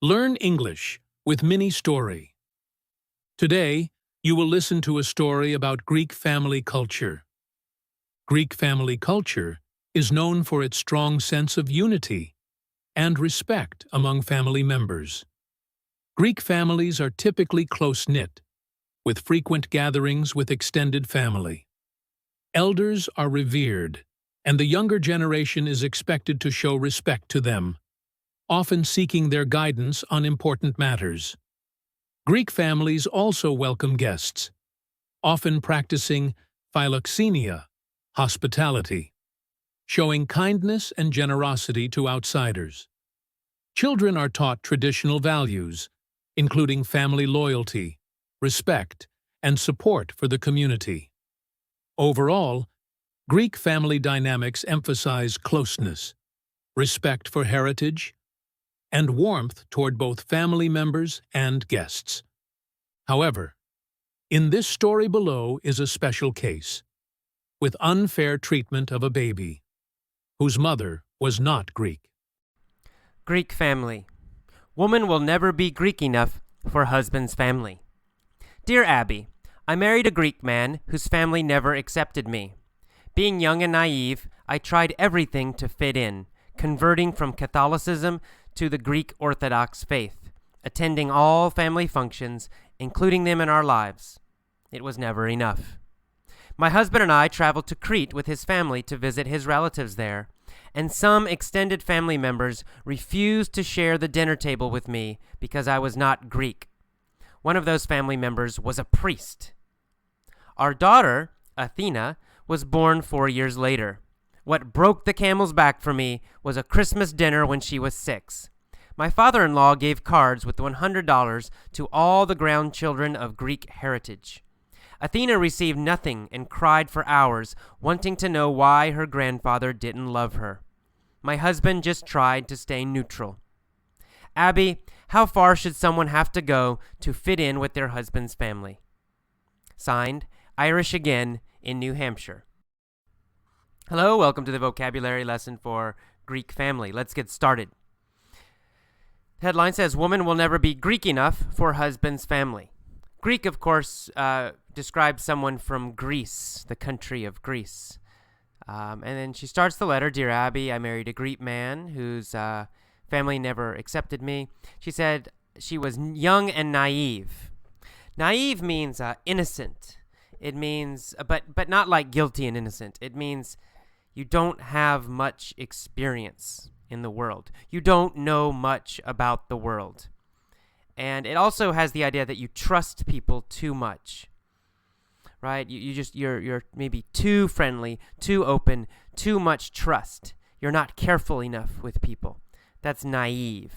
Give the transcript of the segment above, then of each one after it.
Learn English with Mini Story. Today, you will listen to a story about Greek family culture. Greek family culture is known for its strong sense of unity and respect among family members. Greek families are typically close-knit, with frequent gatherings with extended family. Elders are revered, and the younger generation is expected to show respect to them, often seeking their guidance on important matters. Greek families also welcome guests, often practicing philoxenia, hospitality, showing kindness and generosity to outsiders. Children are taught traditional values, including family loyalty, respect, and support for the community. Overall, Greek family dynamics emphasize closeness, respect for heritage, and warmth toward both family members and guests. However, in this story below is a special case, with unfair treatment of a baby, whose mother was not Greek. Greek family. Woman will never be Greek enough for husband's family. Dear Abby, I married a Greek man whose family never accepted me. Being young and naive, I tried everything to fit in, converting from Catholicism to the Greek Orthodox faith, attending all family functions, including them in our lives. It was never enough. My husband and I traveled to Crete with his family to visit his relatives there, and some extended family members refused to share the dinner table with me because I was not Greek. One of those family members was a priest. Our daughter, Athena, was born 4 years later. What broke the camel's back for me was a Christmas dinner when she was 6. My father-in-law gave cards with $100 to all the grandchildren of Greek heritage. Athena received nothing and cried for hours, wanting to know why her grandfather didn't love her. My husband just tried to stay neutral. Abby, how far should someone have to go to fit in with their husband's family? Signed, Irish Again in New Hampshire. Hello, welcome to the vocabulary lesson for Greek family. Let's get started. The headline says, woman will never be Greek enough for husband's family. Greek, of course, describes someone from Greece, the country of Greece. And then she starts the letter, Dear Abby, I married a Greek man whose family never accepted me. She said she was young and naive. Naive means innocent. It means, but not like guilty and innocent. It means you don't have much experience in the world. You don't know much about the world. And it also has the idea that you trust people too much, right? You're maybe too friendly, too open, too much trust. You're not careful enough with people. That's naive.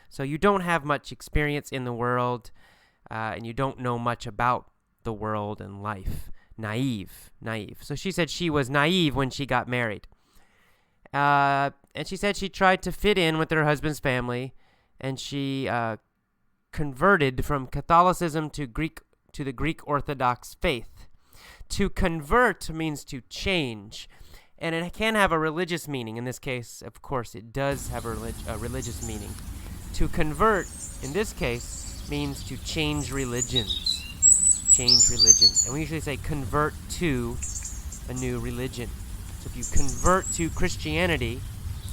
So you don't have much experience in the world, and you don't know much about the world and life. Naive. So she said she was naive when she got married. And she said she tried to fit in with her husband's family, and she converted from Catholicism to the Greek Orthodox faith. To convert means to change, and it can have a religious meaning. In this case, of course, it does have a religious meaning. To convert, in this case, means to change religions. And we usually say convert to a new religion. So if you convert to Christianity,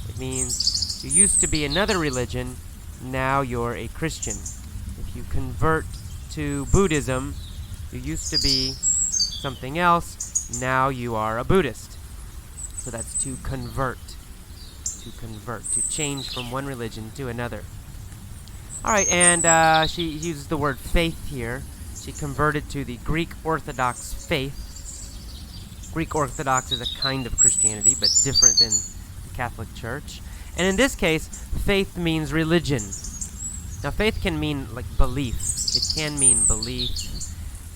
it means you used to be another religion, now you're a Christian. If you convert to Buddhism, you used to be something else, now you are a Buddhist. So that's to convert, to change from one religion to another. All right, and she uses the word faith here. She converted to the Greek Orthodox faith. Greek Orthodox is a kind of Christianity, but different than the Catholic Church. And in this case, faith means religion. Now, faith can mean like belief. It can mean belief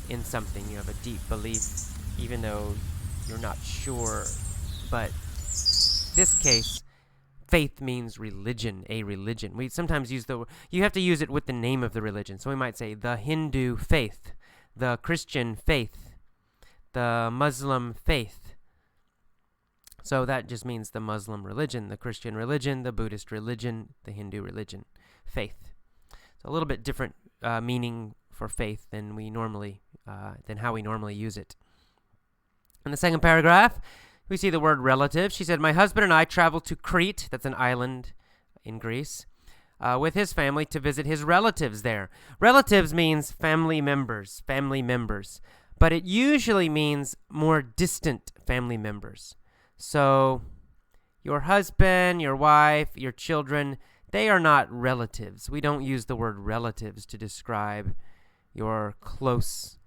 in something. You have a deep belief, even though you're not sure. But this case, faith means religion, a religion. We sometimes use you have to use it with the name of the religion. So we might say the Hindu faith, the Christian faith, the Muslim faith. So that just means the Muslim religion, the Christian religion, the Buddhist religion, the Hindu religion. faith. So a little bit different meaning for faith than how we normally use it. In the second paragraph, we see the word relative. She said, "My husband and I traveled to Crete," that's an island in Greece, with his family to visit his relatives there. Relatives means family members, but it usually means more distant family members. So your husband, your wife, your children, they are not relatives. We don't use the word relatives to describe your close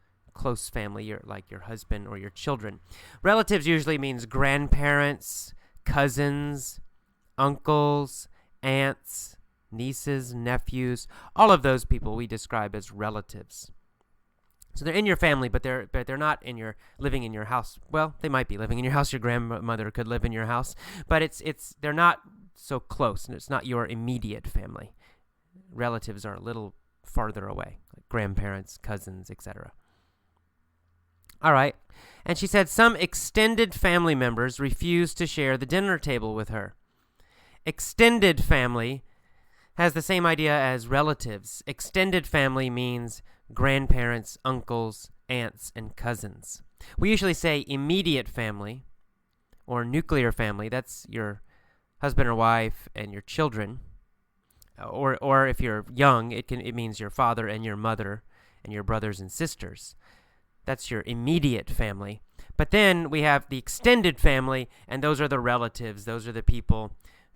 family, like your husband or your children. Relatives usually means grandparents, cousins, uncles, aunts, nieces, nephews. All of those people we describe as relatives. So they're in your family, but they're not living in your house. Well, they might be living in your house. Your grandmother could live in your house, but they're not so close, and it's not your immediate family. Relatives are a little farther away, like grandparents, cousins, etc. All right. And she said some extended family members refused to share the dinner table with her. Extended family has the same idea as relatives. Extended family means grandparents, uncles, aunts, and cousins. We usually say immediate family or nuclear family. That's your husband or wife and your children. Or if you're young, it means your father and your mother and your brothers and sisters. That's your immediate family. But then we have the extended family, and those are the relatives. Those are the people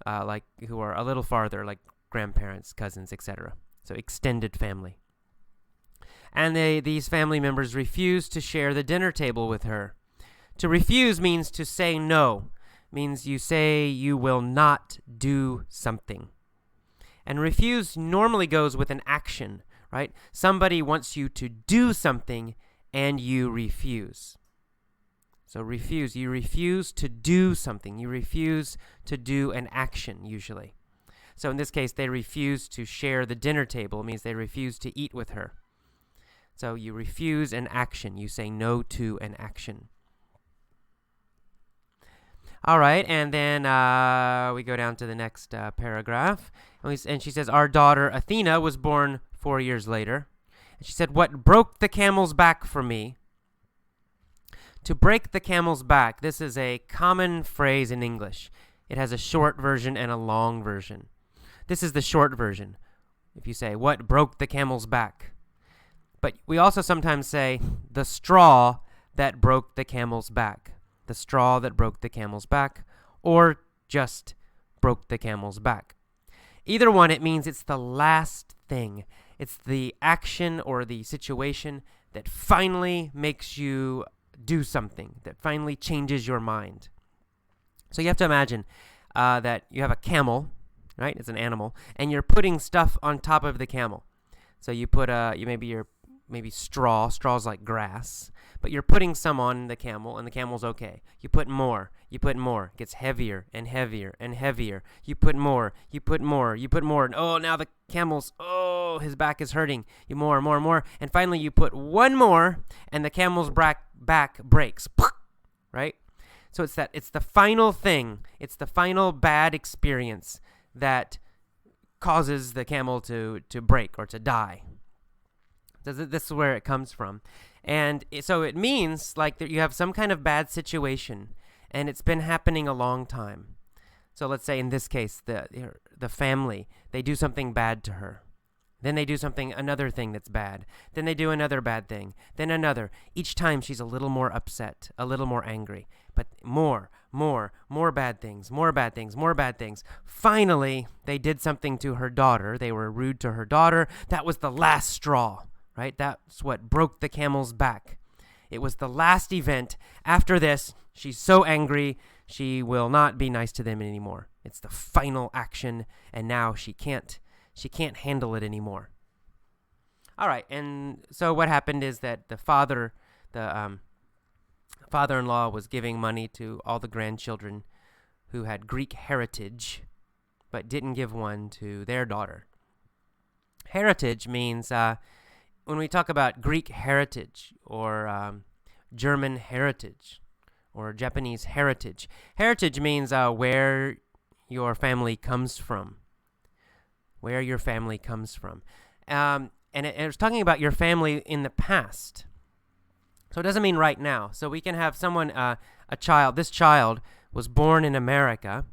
who are a little farther, like grandparents, cousins, etc. So extended family. And these family members refused to share the dinner table with her. To refuse means to say no. Means you say you will not do something. And refuse normally goes with an action, right? Somebody wants you to do something and you refuse. So refuse. You refuse to do something. You refuse to do an action, usually. So in this case, they refuse to share the dinner table. It means they refuse to eat with her. So you refuse an action. You say no to an action. All right, and then we go down to the next paragraph. And she says, our daughter Athena was born 4 years later. And she said, what broke the camel's back for me? To break the camel's back, this is a common phrase in English. It has a short version and a long version. This is the short version. If you say, what broke the camel's back? But we also sometimes say, the straw that broke the camel's back. The straw that broke the camel's back, or just broke the camel's back. Either one, it means it's the last thing. It's the action or the situation that finally makes you do something, that finally changes your mind. So you have to imagine that you have a camel, right? It's an animal, and you're putting stuff on top of the camel. So you put maybe straw's like grass, but you're putting some on the camel, and the camel's okay. You put more, it gets heavier and heavier and heavier. You put more, and oh, now the camel's, his back is hurting. You more, and finally you put one more, and the camel's back breaks, right? So it's the final thing, it's the final bad experience that causes the camel to break or to die. This is where it comes from. And so it means like that you have some kind of bad situation, and it's been happening a long time. So let's say in this case, the family, they do something bad to her. Then they do another thing that's bad. Then they do another bad thing. Then another. Each time she's a little more upset, a little more angry. But more bad things. Finally, they did something to her daughter. They were rude to her daughter. That was the last straw. Right? That's what broke the camel's back. It was the last event. After this, she's so angry, she will not be nice to them anymore. It's the final action, and now she can't handle it anymore. All right, and so what happened is that the father-in-law was giving money to all the grandchildren who had Greek heritage, but didn't give one to their daughter. Heritage means when we talk about Greek heritage or German heritage or Japanese heritage, heritage means where your family comes from. where your family comes from. And it was talking about your family in the past. So it doesn't mean right now. So we can have someone, this child was born in America.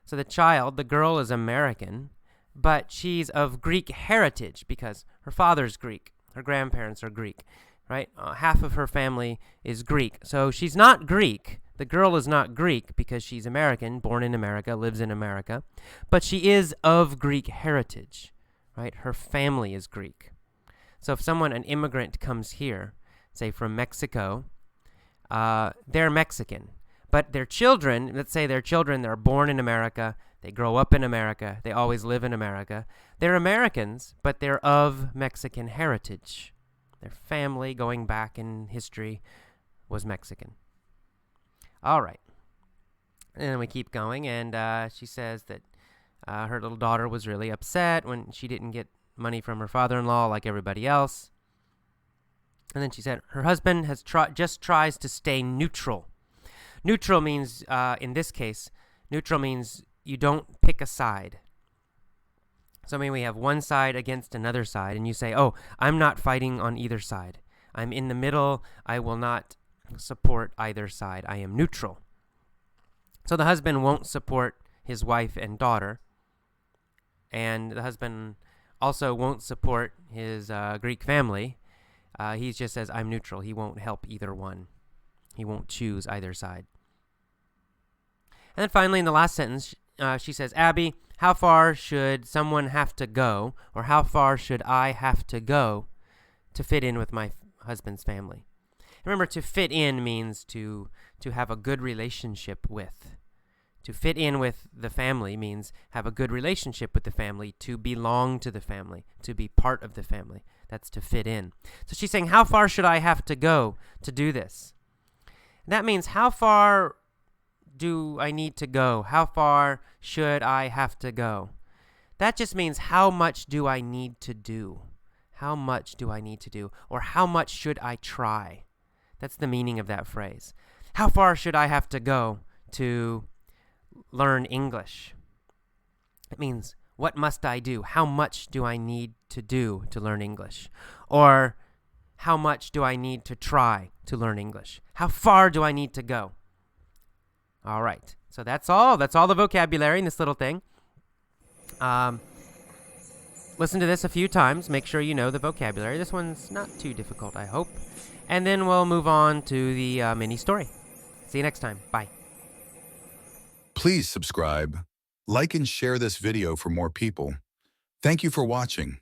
So the girl is American, but she's of Greek heritage because her father's Greek. Her grandparents are Greek, right? Half of her family is Greek. So she's not Greek. The girl is not Greek because she's American, born in America, lives in America. But she is of Greek heritage, right? Her family is Greek. So if an immigrant comes here, say from Mexico, they're Mexican. But their children, let's say they're born in America, they grow up in America, they always live in America. They're Americans, but they're of Mexican heritage. Their family, going back in history, was Mexican. All right. And then we keep going, and she says that her little daughter was really upset when she didn't get money from her father-in-law like everybody else. And then she said her husband just tries to stay neutral. Neutral means, in this case, neutral means you don't pick a side. So we have one side against another side, and you say, oh, I'm not fighting on either side. I'm in the middle. I will not support either side. I am neutral. So the husband won't support his wife and daughter, and the husband also won't support his Greek family. He just says, I'm neutral. He won't help either one. He won't choose either side. And then finally, in the last sentence, she says, Abby, how far should someone have to go, or how far should I have to go to fit in with my husband's family? Remember, to fit in means to have a good relationship with. To fit in with the family means have a good relationship with the family, to belong to the family, to be part of the family. That's to fit in. So she's saying, how far should I have to go to do this? That means, how far do I need to go? How far should I have to go? That just means, how much do I need to do? How much do I need to do? Or how much should I try? That's the meaning of that phrase. How far should I have to go to learn English? It means, what must I do? How much do I need to do to learn English? Or how much do I need to try to learn English? How far do I need to go? All right. So that's all. That's all the vocabulary in this little thing. Listen to this a few times. Make sure you know the vocabulary. This one's not too difficult, I hope. And then we'll move on to the mini story. See you next time. Bye. Please subscribe, like and share this video for more people. Thank you for watching.